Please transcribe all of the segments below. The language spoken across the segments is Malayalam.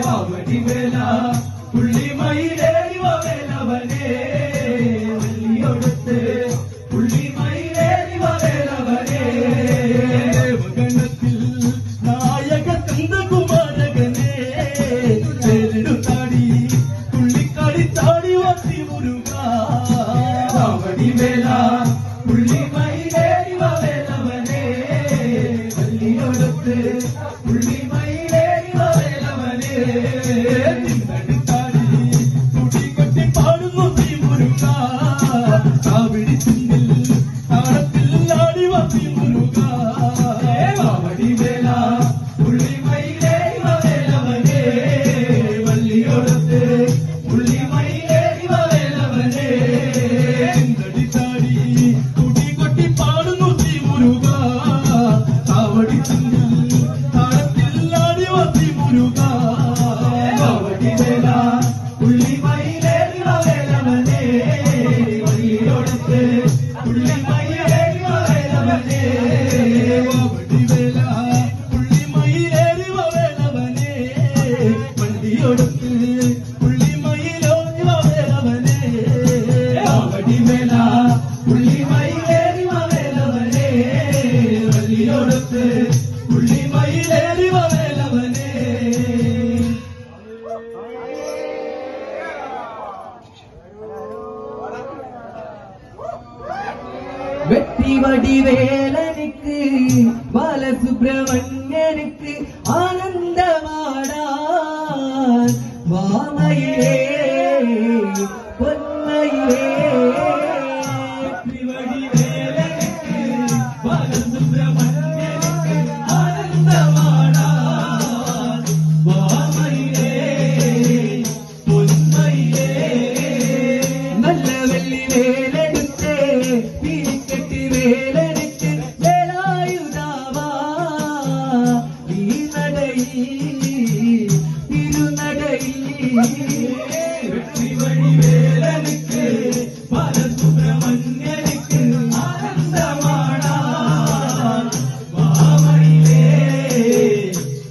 മാവടി വേല പുള്ളി മയിലേറി വേലവനെ വെള്ളിയൊടുത്ത് പുള്ളി മയിലേറി വേലവനെ ദേവഗണത്തിൽ നായക കന്ദകുമാരകനെ പേരെടുത്താടി തുള്ളിക്കളിത്താടി വത്തി മുരുക മാവടി വേല പുള്ളി മയിലേറി വേലവനെ വെള്ളിയൊടുത്ത് പുള്ളി മയിലേറി വേലവനെ നിന്നടുത്താടി തുടികൊട്ടി പാടുന്നു നീ മുരുക കാവിടി ചിന്നിൽ താളത്തിൽ ആടി വത്തി മുരുക മാവടി വേല പുള്ളി മയിലേറി വേലവനെ വള്ളിയോടത്ത് പുള്ളി മയിലേറി വേലവനെ നിന്നടുത്താടി തുടികൊട്ടി പാടുന്നു നീ മുരുക കാവടി ചിന്നിൽ താളത്തിൽ ആടി വത്തി മുരുക മാവടി വേല പുള്ളി മയിലേറി വേലവനെ വള്ളിയോടത്ത് പുള്ളി മയിലേറി വേലവനെ മാവടി വേല പുള്ളി മയിലേറി വേലവനെ വള്ളിയോടത്ത് പുള്ളി മയിലേറി വേലവനെ മാവടി വേല പുള്ളി മയിലേറി വേലവനെ വള്ളിയോടത്ത് പുള്ളി മയിലേറി വേലവനെ வெற்றிவடி வேலனுக்கு பாலசுப்ரமணியனுக்கு ஆனந்தமாடான் வாமையே பொன்மையே வெற்றிவடி வேலனுக்கு பாலசுப்ரமணியனுக்கு ஆனந்தமாடான் வாமையே பொன்மையே நல்ல வெள்ளி வேலெடுத்து பிரிக்கட்டு வேலனுக்கு வேலாயுதாவா வெற்றிவடி வேலனுக்கு பாலசுப்ரமணியனுக்கு ஆனந்தமாடான் வாமையிலே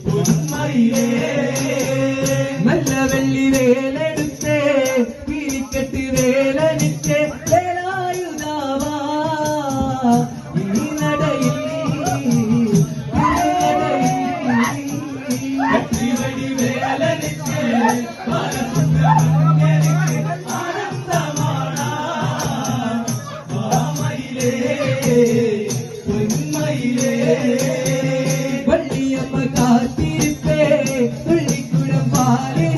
பொன்மையிலே நல்ல வெள்ளி வேலெடுத்து பிரிக்கட்டு வேலனுக்கு வேலாயுதாவா வெற்றிவடி வேலனுக்கு பாலசுப்ரமணியனுக்கு ஆனந்தமாடான் வாமையிலே பொன்மையிலே வள்ளியம்ம காத்திருப்பே துள்ளிக்குடம் பாலே